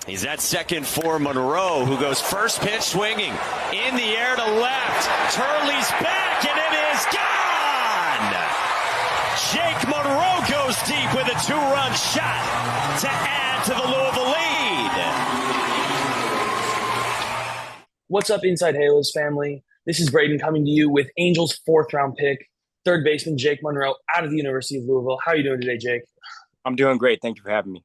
He's at second for Munroe, who goes first pitch swinging in the air to left. Turley's back, and it is gone! Jake Munroe goes deep with a two-run shot to add to the Louisville lead. What's up, InsideHalos family? This is Brayden coming to you with Angels' fourth-round pick, third baseman Jake Munroe out of the University of Louisville. How are you doing today, Jake? I'm doing great. Thank you for having me.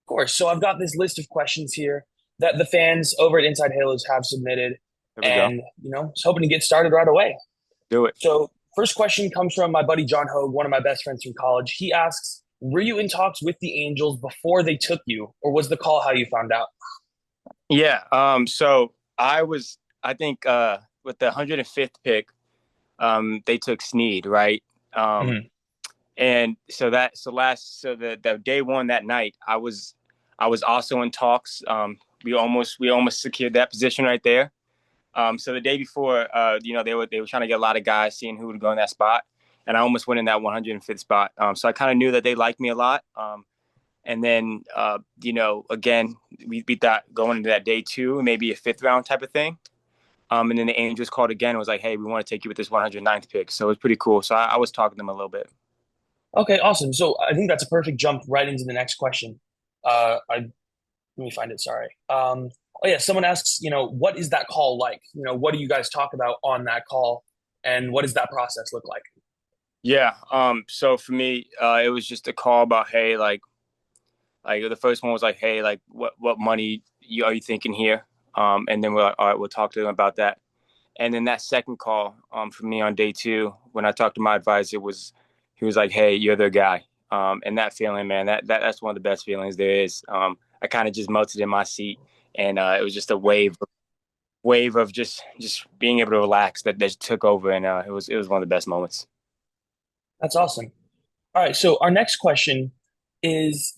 Of course. So I've got this list of questions here that the fans over at InsideHalos have submitted, and just hoping to get started right away. Do it. So first question comes from my buddy John Hogue, one of my best friends from college. He asks, were you in talks with the Angels before they took you, or was the call how you found out? Yeah. So I think with the 105th pick, they took Snead, right? And so the day one that night, I was also in talks. We almost secured that position right there. So the day before, they were trying to get a lot of guys, seeing who would go in that spot, and I almost went in that 105th spot. So I kind of knew that they liked me a lot. And then again, we thought going into that day two, maybe a fifth round type of thing. And then the Angels called again and was like, hey, we want to take you with this 109th pick. So it was pretty cool. So I was talking to them a little bit. Okay, awesome. So I think that's a perfect jump right into the next question. Let me find it. Sorry. Someone asks, what is that call like? What do you guys talk about on that call, and what does that process look like? Yeah. So for me, it was just a call about, hey, like the first one was like, hey, like what money are you thinking here? And then we're like, all right, we'll talk to them about that. And then that second call, for me on day two, when I talked to my advisor, he was like, hey, you're their guy. And that feeling, man, that's one of the best feelings there is. I kind of just melted in my seat, and it was just a wave of just being able to relax that just took over, and it was one of the best moments. That's awesome. All right, so our next question is,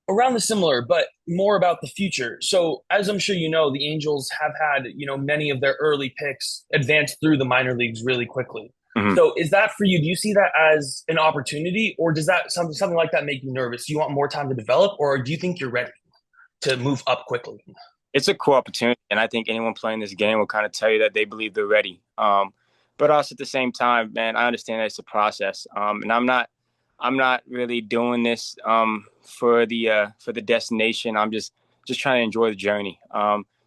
around the similar, but more about the future. So as I'm sure you know, the Angels have had, many of their early picks advance through the minor leagues really quickly. Mm-hmm. So is that for you? Do you see that as an opportunity, or does that something like that make you nervous? Do you want more time to develop, or do you think you're ready to move up quickly? It's a cool opportunity, and I think anyone playing this game will kind of tell you that they believe they're ready. But also at the same time, man, I understand that it's a process, and I'm not really doing this for the destination. I'm just trying to enjoy the journey.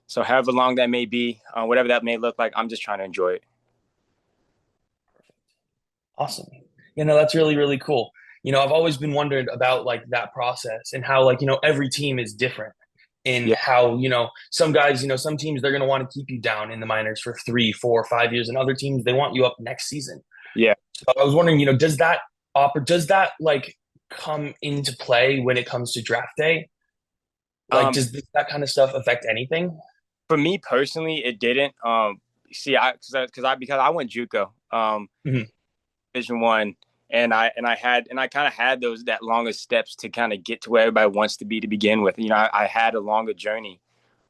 So however long that may be, whatever that may look like, I'm just trying to enjoy it. Awesome. That's really, really cool. I've always been wondering about like that process and how every team is different in how, some guys, some teams, they're going to want to keep you down in the minors for 3, 4, 5 years, and other teams, they want you up next season. Yeah. So I was wondering, does that like come into play when it comes to draft day? Like, does that kind of stuff affect anything? For me personally, it didn't. Because I went JUCO. Division One, and I kind of had that longer steps to kind of get to where everybody wants to be to begin with. I had a longer journey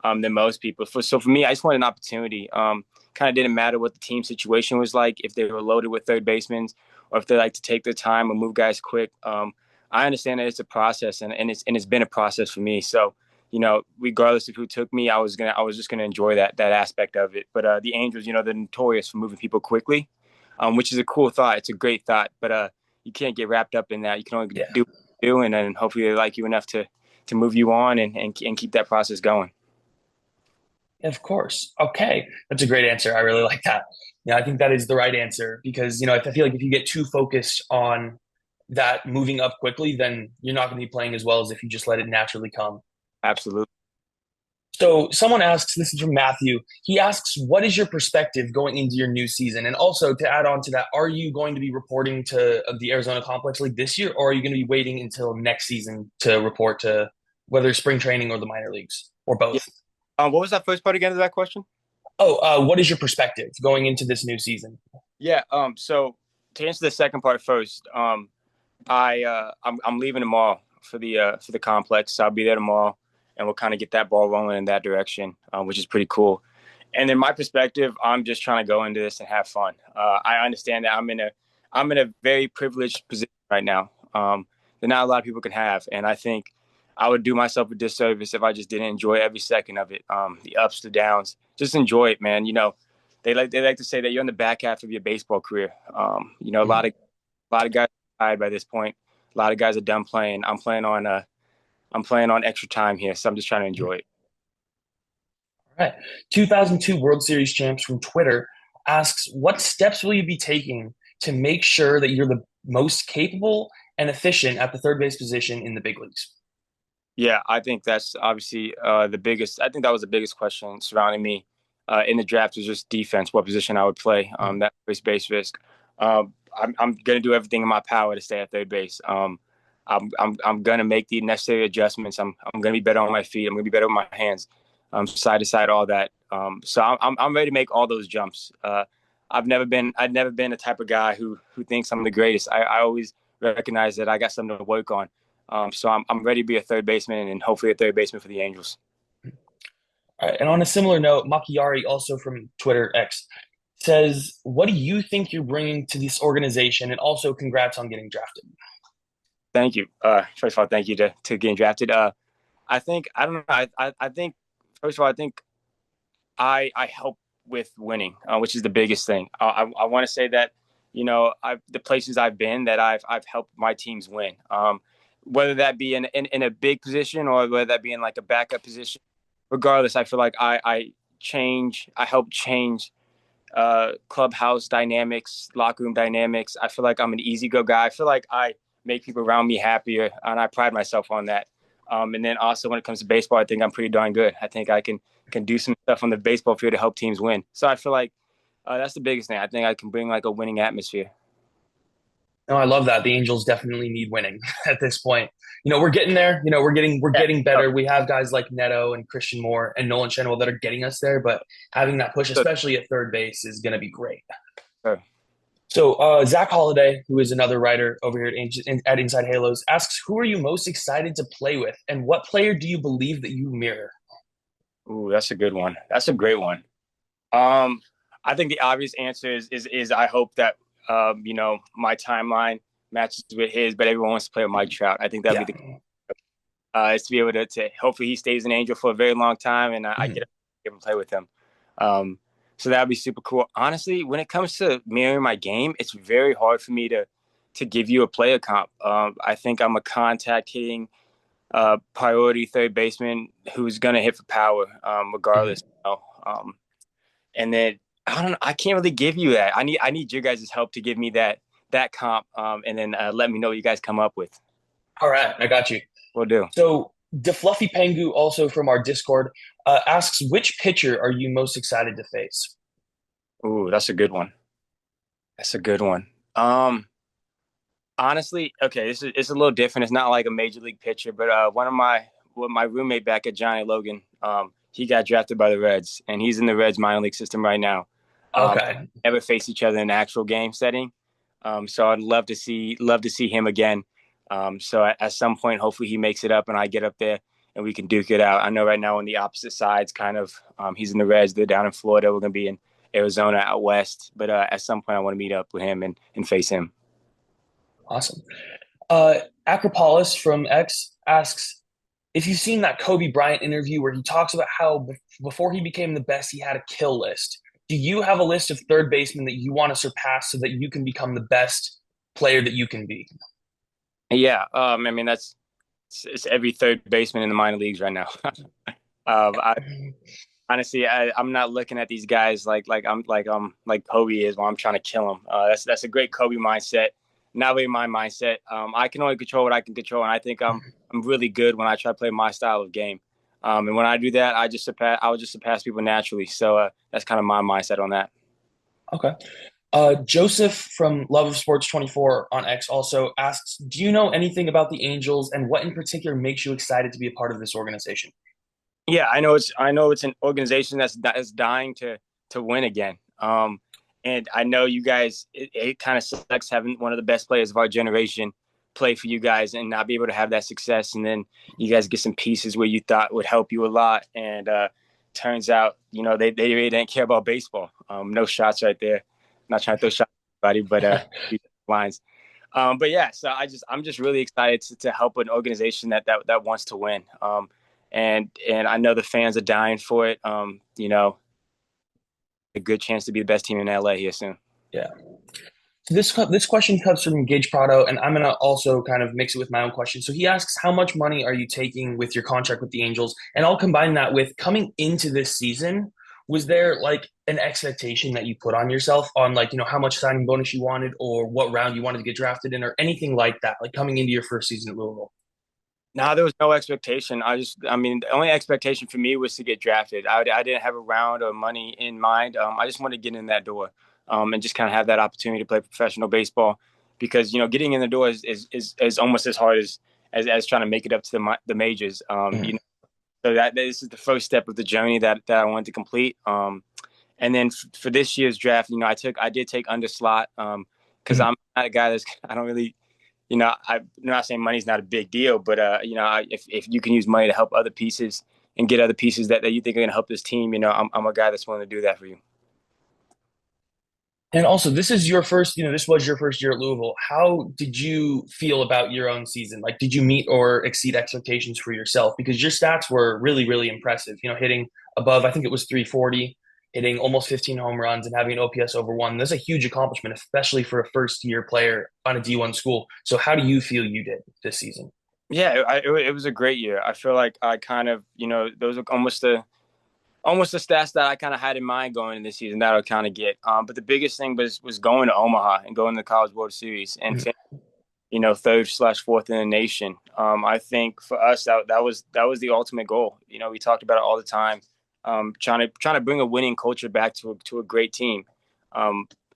than most people. So for me, I just wanted an opportunity. Kind of didn't matter what the team situation was like, if they were loaded with third basemen, or if they like to take their time and move guys quick. I understand that it's a process, and it's been a process for me. So regardless of who took me, I was just gonna enjoy that aspect of it. But the Angels, they're notorious for moving people quickly. Which is a cool thought. It's a great thought, but you can't get wrapped up in that. You can only do what you do, and then hopefully they like you enough to move you on and keep that process going. Of course. Okay. That's a great answer. I really like that. I think that is the right answer because, I feel like if you get too focused on that moving up quickly, then you're not going to be playing as well as if you just let it naturally come. Absolutely. So someone asks, this is from Matthew, he asks, what is your perspective going into your new season? And also to add on to that, are you going to be reporting to the Arizona Complex League this year, or are you going to be waiting until next season to report to whether spring training or the minor leagues, or both? Yeah. What was that first part again of that question? What is your perspective going into this new season? Yeah. So to answer the second part first, I'm leaving tomorrow for the complex. So I'll be there tomorrow, and we'll kind of get that ball rolling in that direction, which is pretty cool. And in my perspective, I'm just trying to go into this and have fun. I understand that I'm in a very privileged position right now that not a lot of people can have, and I think I would do myself a disservice if I just didn't enjoy every second of it. The ups, the downs, just enjoy it, man. You know, they like to say that you're in the back half of your baseball career. You know, a lot of guys are tired by this point. A lot of guys are done playing. I'm playing on extra time here, so I'm just trying to enjoy it. All right. 2002 World Series champs from Twitter asks, what steps will you be taking to make sure that you're the most capable and efficient at the third base position in the big leagues? Yeah, I think that's obviously the biggest. I think that was the biggest question surrounding me in the draft was just defense, what position I would play. That first base risk. I'm going to do everything in my power to stay at third base. I'm going to make the necessary adjustments. I'm going to be better on my feet. I'm going to be better with my hands, side to side, all that. So I'm ready to make all those jumps. I've never been the type of guy who thinks I'm the greatest. I always recognize that I got something to work on. So I'm ready to be a third baseman and hopefully a third baseman for the Angels. All right. And on a similar note, Macchiari, also from Twitter X, says, what do you think you're bringing to this organization? And also congrats on getting drafted. Thank you. First of all, thank you to getting drafted. I think, I don't know. I think, first of all, I think I help with winning, which is the biggest thing. I want to say that, you know, the places I've been that I've helped my teams win. Whether that be in a big position or whether that be in like a backup position, regardless, I feel like I help change clubhouse dynamics, locker room dynamics. I feel like I'm an easy go guy. I feel like I make people around me happier, and I pride myself on that. And then also when it comes to baseball, I think I'm pretty darn good. I think I can do some stuff on the baseball field to help teams win. So I feel like that's the biggest thing. I think I can bring like a winning atmosphere. No, I love that. The Angels definitely need winning at this point. You know, we're getting there. You know, we're getting better. We have guys like Neto and Christian Moore and Nolan Chenwell that are getting us there, but having that push, especially at third base, is going to be great. Sure. So Zach Holiday, who is another writer over here at Inside Halos, asks, who are you most excited to play with, and what player do you believe that you mirror? Ooh, that's a good one. That's a great one. I think the obvious answer is I hope that you know, my timeline matches with his, but everyone wants to play with Mike Trout. I think that'd be the is to be able to hopefully he stays an Angel for a very long time, and I get to play with him. So that'd be super cool. Honestly, when it comes to mirroring my game, it's very hard for me to give you a player comp. I think I'm a contact hitting priority third baseman who's gonna hit for power, regardless. You know? And then I don't know. I can't really give you that. I need your guys' help to give me that comp, and then let me know what you guys come up with. All right, I got you. Will do. So DeFluffy Pengu, also from our Discord, asks, which pitcher are you most excited to face? Ooh, that's a good one. That's a good one. Honestly, okay, it's a little different. It's not like a major league pitcher, but my roommate back at Johnny Logan, he got drafted by the Reds, and he's in the Reds minor league system right now. Okay. Never faced each other in an actual game setting. So I'd love to see him again. So at some point, hopefully he makes it up and I get up there and we can duke it out. I know right now on the opposite sides, kind of, he's in the Reds, they're down in Florida. We're going to be in Arizona out west. But at some point I want to meet up with him and face him. Awesome. Acropolis from X asks, if you've seen that Kobe Bryant interview where he talks about how before he became the best, he had a kill list. Do you have a list of third basemen that you want to surpass so that you can become the best player that you can be? Yeah. I mean, it's every third baseman in the minor leagues right now. Honestly, I'm not looking at these guys like Kobe is while I'm trying to kill him. That's a great Kobe mindset. Not really my mindset. I can only control what I can control, and I think I'm really good when I try to play my style of game. And when I do that, I would just surpass people naturally. So that's kind of my mindset on that. Okay. Joseph from Love of Sports 24 on X also asks, do you know anything about the Angels and what in particular makes you excited to be a part of this organization? Yeah, I know it's an organization that's dying to win again. And I know you guys, it kind of sucks having one of the best players of our generation play for you guys and not be able to have that success. And then you guys get some pieces where you thought would help you a lot. And turns out, they really didn't care about baseball. No shots right there. Not trying to throw shots at anybody, but lines. But yeah, so I'm just really excited to help an organization that wants to win. And I know the fans are dying for it. A good chance to be the best team in LA here soon. Yeah. So this question comes from Gage Prado, and I'm gonna also kind of mix it with my own question. So he asks, how much money are you taking with your contract with the Angels? And I'll combine that with coming into this season. Was there like an expectation that you put on yourself on like, how much signing bonus you wanted or what round you wanted to get drafted in or anything like that, like coming into your first season at Louisville? No, there was no expectation. I mean, the only expectation for me was to get drafted. I didn't have a round or money in mind. I just wanted to get in that door, and just kind of have that opportunity to play professional baseball, because getting in the door is almost as hard as trying to make it up to the majors. So that this is the first step of the journey that I wanted to complete. And then for this year's draft, I did take underslot, because I'm not a guy I don't really. I'm not saying money's not a big deal, but if you can use money to help other pieces and get other pieces that you think are going to help this team, I'm a guy that's willing to do that for you. And also, this was your first year at Louisville. How did you feel about your own season? Like, did you meet or exceed expectations for yourself? Because your stats were really, really impressive. Hitting above, I think it was 340, hitting almost 15 home runs and having an OPS over one. That's a huge accomplishment, especially for a first year player on a D1 school. So how do you feel you did this season? Yeah, it was a great year. I feel like I kind of, those are almost the stats that I kind of had in mind going in this season that I'll kind of get. But the biggest thing was going to Omaha and going to the College World Series and third/fourth in the nation. I think for us that was the ultimate goal. We talked about it all the time. Trying to bring a winning culture back to a great team.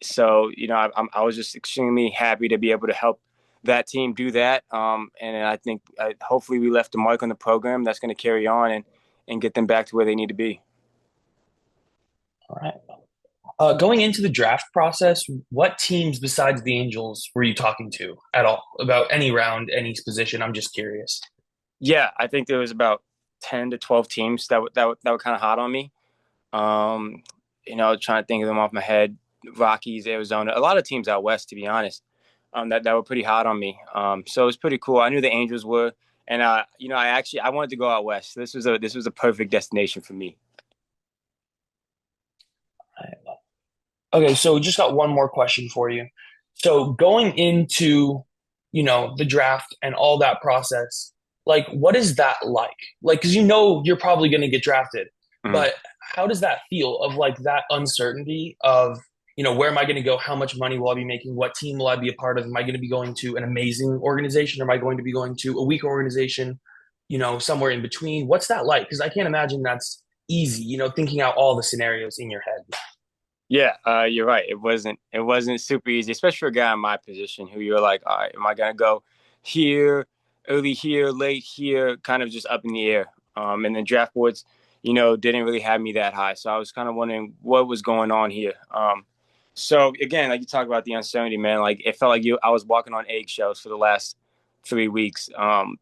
So I was just extremely happy to be able to help that team do that. And I think hopefully we left a mark on the program that's going to carry on and get them back to where they need to be. All right. Going into the draft process, what teams besides the Angels were you talking to at all about any round, any position? I'm just curious. Yeah, I think there was about 10 to 12 teams that were kind of hot on me. Trying to think of them off my head. Rockies, Arizona, a lot of teams out west, to be honest, that were pretty hot on me. So it was pretty cool. I knew the Angels were, and I wanted to go out west. This was a perfect destination for me. Okay, so just got one more question for you. So going into, the draft and all that process, like what is that like? Like, because you're probably going to get drafted, but how does that feel of like that uncertainty of, where am I going to go? How much money will I be making? What team will I be a part of? Am I going to be going to an amazing organization? Or am I going to be going to a weak organization, somewhere in between? What's that like? Because I can't imagine that's easy, thinking out all the scenarios in your head. Yeah, you're right. It wasn't super easy, especially for a guy in my position who you're like, all right, am I gonna go here, early here, late here, kind of just up in the air. And the draft boards, didn't really have me that high. So I was kind of wondering what was going on here. So again, like you talk about the uncertainty, man, like it felt like I was walking on eggshells for the last 3 weeks.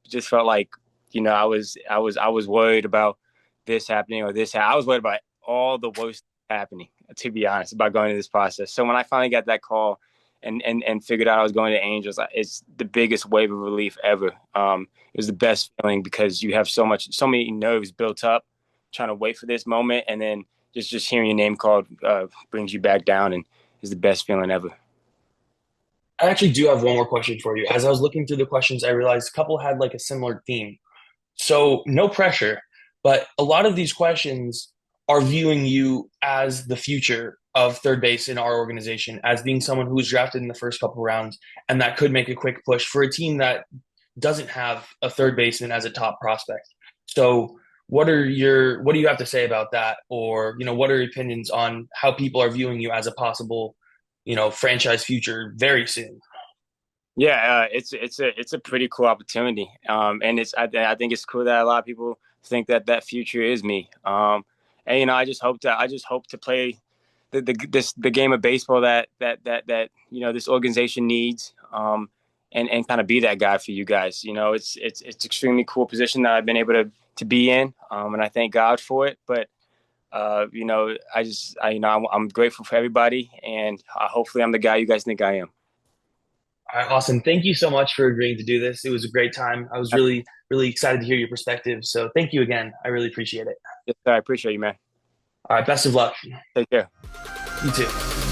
Just felt like, I was worried about this happening or this. I was worried about all the worst happening, to be honest, about going through this process. So when I finally got that call and figured out I was going to Angels, it's the biggest wave of relief ever. It was the best feeling because you have so many nerves built up trying to wait for this moment, and then just hearing your name called brings you back down, and is the best feeling ever. I actually do have one more question for you. As I was looking through the questions, I realized a couple had like a similar theme. So no pressure, but a lot of these questions are viewing you as the future of third base in our organization, as being someone who was drafted in the first couple rounds and that could make a quick push for a team that doesn't have a third baseman as a top prospect. So what do you have to say about that? Or, what are your opinions on how people are viewing you as a possible, franchise future very soon? Yeah, it's a pretty cool opportunity, and I think it's cool that a lot of people think that future is me. And I just hope to play the game of baseball that this organization needs, and kind of be that guy for you guys. It's extremely cool position that I've been able to be in, and I thank God for it. But I'm grateful for everybody, and hopefully I'm the guy you guys think I am. All right, awesome. Thank you so much for agreeing to do this. It was a great time. I was really, really excited to hear your perspective. So thank you again. I really appreciate it. Yes, sir, I appreciate you, man. All right, best of luck. Take care. You too.